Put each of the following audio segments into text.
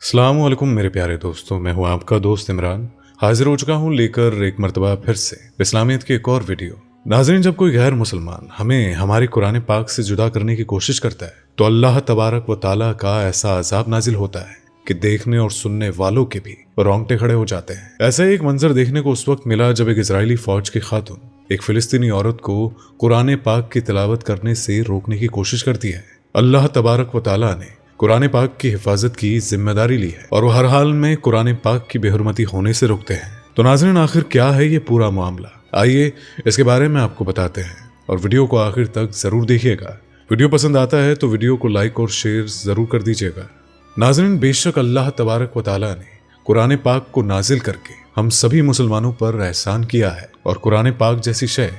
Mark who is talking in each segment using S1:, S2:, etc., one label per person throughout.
S1: अस्सलाम वालेकुम मेरे प्यारे दोस्तों, मैं हूं आपका दोस्त इमरान। हाजिर हो चुका हूं लेकर एक मर्तबा फिर से इस्लामियत की एक और वीडियो। नाज़रीन, जब कोई गैर मुसलमान हमें हमारी कुरान पाक से जुदा करने की कोशिश करता है तो अल्लाह तबारक व ताला का ऐसा अजाब नाजिल होता है कि देखने और सुनने वालों के भी रोंगटे खड़े हो जाते हैं। ऐसा ही एक मंजर देखने को उस वक्त मिला जब एक इजरायली फौज की खातून एक फिलिस्तीनी औरत को कुरान पाक की तिलावत करने से रोकने की कोशिश करती है। अल्लाह तबारक व ताला ने कुरान पाक की हिफाजत की जिम्मेदारी ली है और वो हर हाल में कुरान पाक की बेहुरमती होने से रोकते हैं। तो नाज़रीन, आखिर क्या है ये पूरा मामला, आइए इसके बारे में आपको बताते हैं और वीडियो को आखिर तक जरूर देखिएगा। वीडियो पसंद आता है तो वीडियो को लाइक और शेयर जरूर कर दीजिएगा। नाज़रीन, बेशक अल्लाह तबारक व ताला ने कुरान पाक को नाजिल करके हम सभी मुसलमानों पर एहसान किया है और कुरान पाक जैसी शय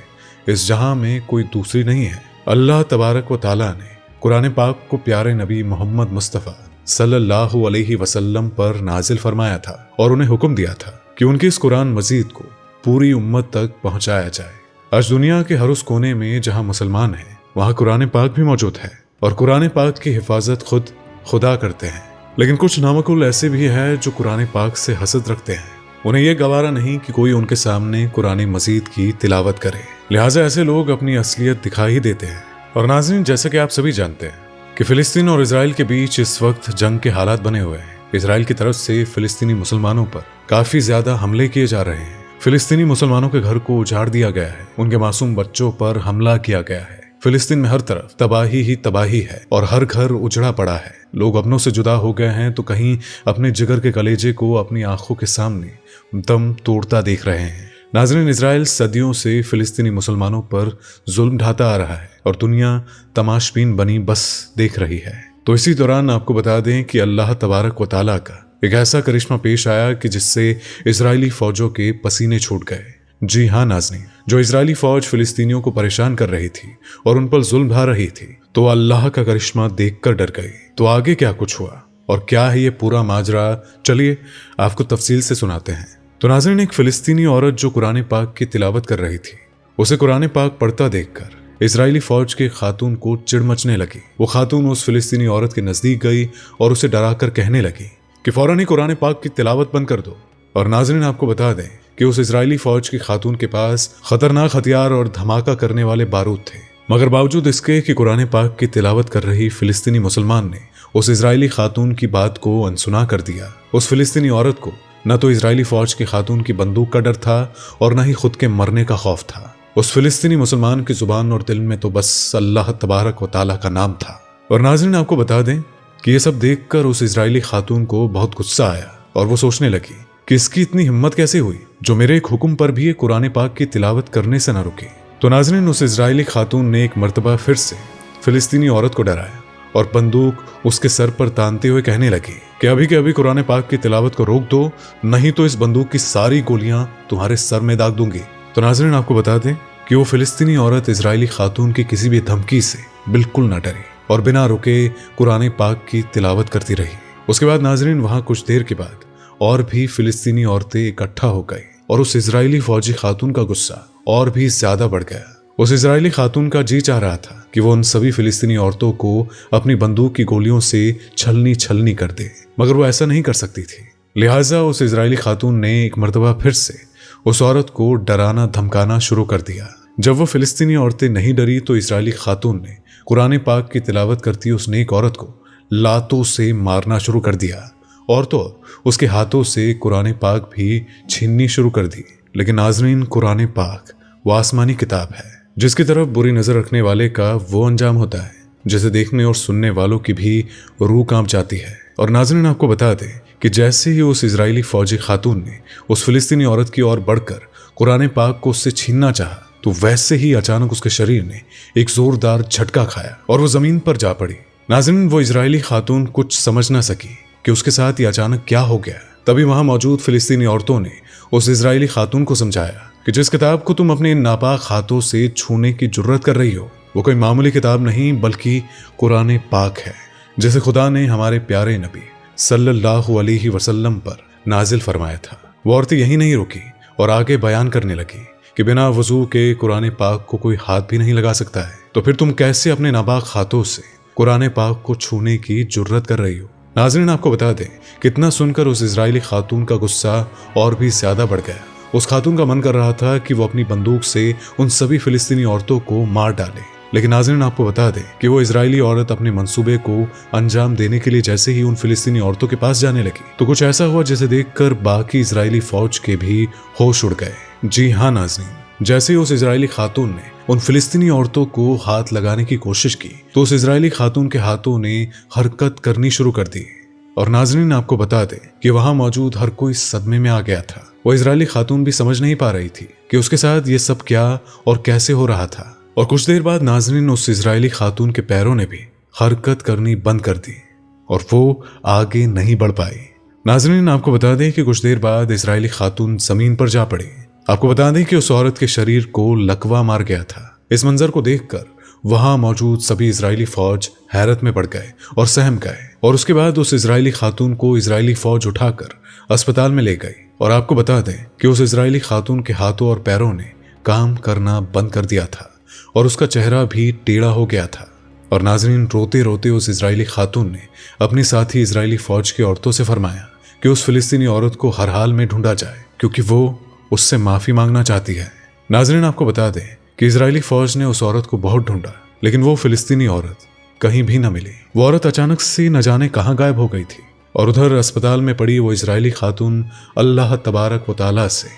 S1: इस जहां में कोई दूसरी नहीं है। अल्लाह तबारक व ताला ने कुरान पाक को प्यारे नबी मोहम्मद मुस्तफ़ा सल्लल्लाहु अलैहि वसल्लम पर नाजिल फरमाया था और उन्हें हुक्म दिया था कि उनकी इस कुरान मजीद को पूरी उम्मत तक पहुंचाया जाए। आज दुनिया के हर उस कोने में जहां मुसलमान हैं वहां कुरान पाक भी मौजूद है और कुरान पाक की हिफाजत खुद खुदा करते हैं। लेकिन कुछ नामकुल ऐसे भी हैं जो कुरान पाक से हसद रखते हैं। उन्हें यह गवारा नहीं कि कोई उनके सामने कुरान मजीद की तिलावत करे, लिहाजा ऐसे लोग अपनी असलियत दिखा ही देते हैं। और नाज़रीन, जैसा कि आप सभी जानते हैं कि फिलिस्तीन और इजराइल के बीच इस वक्त जंग के हालात बने हुए हैं। इजराइल की तरफ से फिलिस्तीनी मुसलमानों पर काफी ज्यादा हमले किए जा रहे हैं। फिलिस्तीनी मुसलमानों के घर को उजाड़ दिया गया है, उनके मासूम बच्चों पर हमला किया गया है। फिलिस्तीन में हर तरफ तबाही ही तबाही है और हर घर उजड़ा पड़ा है। लोग अपनों से जुदा हो गए हैं तो कहीं अपने जिगर के कलेजे को अपनी आंखों के सामने दम तोड़ता देख रहे हैं। नाज़रीन, इजराइल सदियों से फिलिस्तीनी मुसलमानों पर जुल्म ढाता आ रहा है और दुनिया तमाशबीन बनी बस देख रही है। तो इसी दौरान आपको बता दें कि अल्लाह तबारक व ताला का एक ऐसा करिश्मा पेश आया कि जिससे इजरायली फौजों के पसीने छूट गए। जी हाँ नाज़रीन, जो इजरायली फौज फिलिस्तीनियों को परेशान कर रही थी और उन पर जुल्म ढा रही थी तो अल्लाह का करिश्मा देखकर डर गई। तो आगे क्या कुछ हुआ और क्या है ये पूरा माजरा, चलिए आपको तफसील से सुनाते हैं। तो नाज़रीन, एक फिलिस्तीनी औरत जो कुरान पाक की तिलावत कर रही थी, उसे कुरान पाक पढ़ता देखकर इजरायली फौज के खातून को चिढ़ मचने लगी। वो खातून उस फिलिस्तीनी औरत के नजदीक गई और उसे डराकर कहने लगी कि फौरन ही कुरान पाक की तिलावत बंद कर दो। और नाज़रीन, आपको बता दें कि उस इजरायली फौज की खातून के पास खतरनाक हथियार और धमाका करने वाले बारूद थे, मगर बावजूद इसके कि कुरान पाक की तिलावत कर रही फिलिस्तीनी मुसलमान ने उस इजरायली खातून की बात को अनसुना कर दिया। उस फिलिस्तीनी औरत को न तो इजरायली फौज की खातून की बंदूक का डर था और न ही खुद के मरने का खौफ था। उस फिलिस्तीनी मुसलमान की जुबान और दिल में तो बस अल्लाह तबारक व ताला का नाम था। और नाज़रीन, आपको बता दें कि ये सब देखकर उस इजरायली खातून को बहुत गुस्सा आया और वो सोचने लगी कि इसकी इतनी हिम्मत कैसे हुई जो मेरे एक हुक्म पर भी कुरान पाक की तिलावत करने से न रुकी। तो नाज़रीन, उस इजरायली खातून ने एक मर्तबा फिर से फिलिस्तीनी औरत को डराया और बंदूक उसके सर पर तानते हुए कहने लगी कि अभी के अभी कुरान पाक की तिलावत को रोक दो, नहीं तो इस बंदूक की सारी गोलियां तुम्हारे सर में दाग दूंगी। तो नाज़रीन, आपको बता दें कि वो फिलिस्तीनी औरत इजरायली खातून की किसी भी धमकी से बिल्कुल न डरी और बिना रुके कुरान पाक की तिलावत करती रही। उसके बाद नाज़रीन, वहां कुछ देर के बाद और भी फिलिस्तीनी औरतें इकट्ठा हो गई और उस इजरायली फौजी खातून का गुस्सा और भी ज्यादा बढ़ गया। उस इजरायली खातून का जी चाह रहा था कि वो उन सभी फिलिस्तीनी औरतों को अपनी बंदूक की गोलियों से छलनी छलनी कर दे, मगर वो ऐसा नहीं कर सकती थी। लिहाजा उस इजरायली खातून ने एक मर्तबा फिर से उस औरत को डराना धमकाना शुरू कर दिया। जब वो फिलिस्तीनी औरतें नहीं डरी तो इजरायली खातून ने कुरान पाक की तिलावत करती उस नेक औरत को लातों से मारना शुरू कर दिया और तो उसके हाथों से कुरान पाक भी छीननी शुरू कर दी। लेकिन नाज़रीन, कुरान पाक वो आसमानी किताब है जिसकी तरफ बुरी नजर रखने वाले का वो अंजाम होता है जिसे देखने और सुनने वालों की भी रूह कांप जाती है। और नाज़रीन, आपको बता दें कि जैसे ही उस इजरायली फौजी खातून ने उस फिलिस्तीनी औरत की ओर बढ़कर कुरान पाक को उससे छीनना चाहा तो वैसे ही अचानक उसके शरीर ने एक जोरदार झटका खाया और वो जमीन पर जा पड़ी। नाज़रीन, वो इजरायली खातून कुछ समझ ना सकी कि उसके साथ ये अचानक क्या हो गया। तभी वहां मौजूद फिलिस्तीनी औरतों ने उस इजरायली खातून को समझाया कि जिस किताब को तुम अपने नापाक हाथों से छूने की जुर्रत कर रही हो वो कोई मामूली किताब नहीं बल्कि कुरान पाक है, जिसे खुदा ने हमारे प्यारे नबी सल्लल्लाहु अलैहि वसल्लम पर नाजिल फरमाया था। वो औरतें यही नहीं रुकी और आगे बयान करने लगी कि बिना वजू के कुरान पाक को कोई हाथ भी नहीं लगा सकता है, तो फिर तुम कैसे अपने नापाक हाथों से कुरान पाक को छूने की जुर्रत कर रही हो। नाज़रीन आपको बता दें कि इतना सुनकर उस इजरायली खातून का गुस्सा और भी ज्यादा बढ़ गया। उस खातून का मन कर रहा था कि वो अपनी बंदूक से उन सभी फिलिस्तीनी औरतों को मार डाले। लेकिन नाज़रीन आपको बता दें कि वो इजरायली औरत अपने मंसूबे को अंजाम देने के लिए जैसे ही उन फिलिस्तीनी औरतों के पास जाने लगी तो कुछ ऐसा हुआ जिसे देखकर बाकी इजरायली फौज के भी होश उड़ गए। जी हाँ नाज़रीन, जैसे ही उस इजरायली खातून ने उन फिलिस्तीनी औरतों को हाथ लगाने की कोशिश की तो उस इजरायली खातून के हाथों ने हरकत करनी शुरू कर दी। और नाज़रीन आपको बता दें कि वहां मौजूद हर कोई सदमे में आ गया था। वो इजरायली खातून भी समझ नहीं पा रही थी कि उसके साथ ये सब क्या और कैसे हो रहा था। और कुछ देर बाद नाज़रीन उस इजरायली खातून के पैरों ने भी हरकत करनी बंद कर दी और वो आगे नहीं बढ़ पाई। नाज़रीन आपको बता दें कि कुछ देर बाद इजरायली खातून जमीन पर जा पड़ी। आपको बता दें कि उस औरत के शरीर को लकवा मार गया था। इस मंजर को देखकर वहां मौजूद सभी इजरायली फौज हैरत में पड़ गए और सहम गए। और उसके बाद उस इजरायली खातून को इजरायली फौज उठाकर अस्पताल में ले गई। और आपको बता दें कि उस इजरायली खातून के हाथों और पैरों ने काम करना बंद कर दिया था और उसका चेहरा भी टेढ़ा हो गया था। और नाज़रीन रोते रोते उस इजरायली खातून ने अपनी साथी इजरायली फौज की औरतों से फरमाया कि उस फिलिस्तीनी औरत को हर हाल में ढूंढा जाए क्योंकि वो उससे माफी मांगना चाहती है। नाज़रीन आपको बता दें कि इजरायली फौज ने उस औरत को बहुत ढूंढा लेकिन वो फिलिस्तीनी औरत कहीं भी न मिली। वो औरत अचानक से न जाने कहां गायब हो गई थी। और उधर अस्पताल में पड़ी वो इजरायली खातून अल्लाह तबारक व तआला से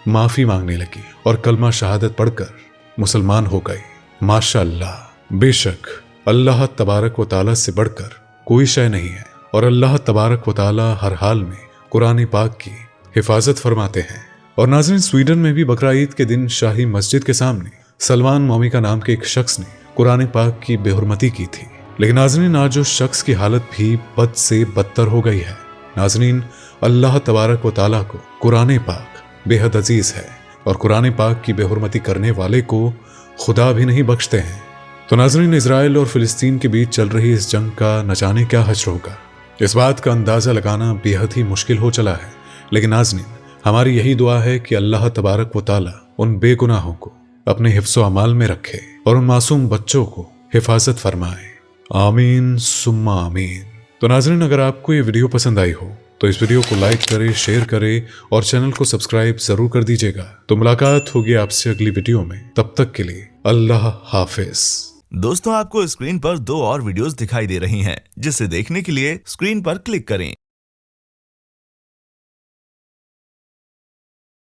S1: माफी मांगने लगी और कलमा शहादत पढ़कर मुसलमान हो गई। माशाअल्लाह, बेशक अल्लाह तबारक व तआला से बढ़कर कोई शय नहीं है और अल्लाह तबारक व तआला हर हाल में कुरान पाक की हिफाजत फरमाते हैं। और नाज़रीन स्वीडन में भी बकरा ईद के दिन शाही मस्जिद के सामने सलमान मोमिका नाम के एक शख्स ने कुरान पाक की बेहुरमती की थी। लेकिन नाज़रीन आज उस शख्स की हालत भी बद से बदतर हो गई है। नाज़रीन अल्लाह तबारक व तआला को कुरान पाक बेहद अजीज है और कुरान पाक की बेहुरमती करने वाले को खुदा भी नहीं बख्शते हैं। तो नाज़रीन इजराइल और फिलिस्तीन के बीच चल रही इस जंग का न जाने क्या हश्र होगा, इस बात का अंदाजा लगाना बेहद ही मुश्किल हो चला है। लेकिन नाज़रीन हमारी यही दुआ है कि अल्लाह तबारक व तआला उन बेगुनाहों को अपने हिफ्ज़ो अमाल में रखे और उन मासूम बच्चों को हिफाजत फरमाए। आमीन सुम्मा आमीन। तो नाज़रीन अगर आपको ये वीडियो पसंद आई हो तो इस वीडियो को लाइक करें, शेयर करें और चैनल को सब्सक्राइब जरूर कर दीजिएगा। तो मुलाकात होगी आपसे अगली वीडियो में, तब तक के लिए अल्लाह हाफिज।
S2: दोस्तों आपको स्क्रीन पर 2 और वीडियोस दिखाई दे रही हैं, जिसे देखने के लिए स्क्रीन पर क्लिक करें।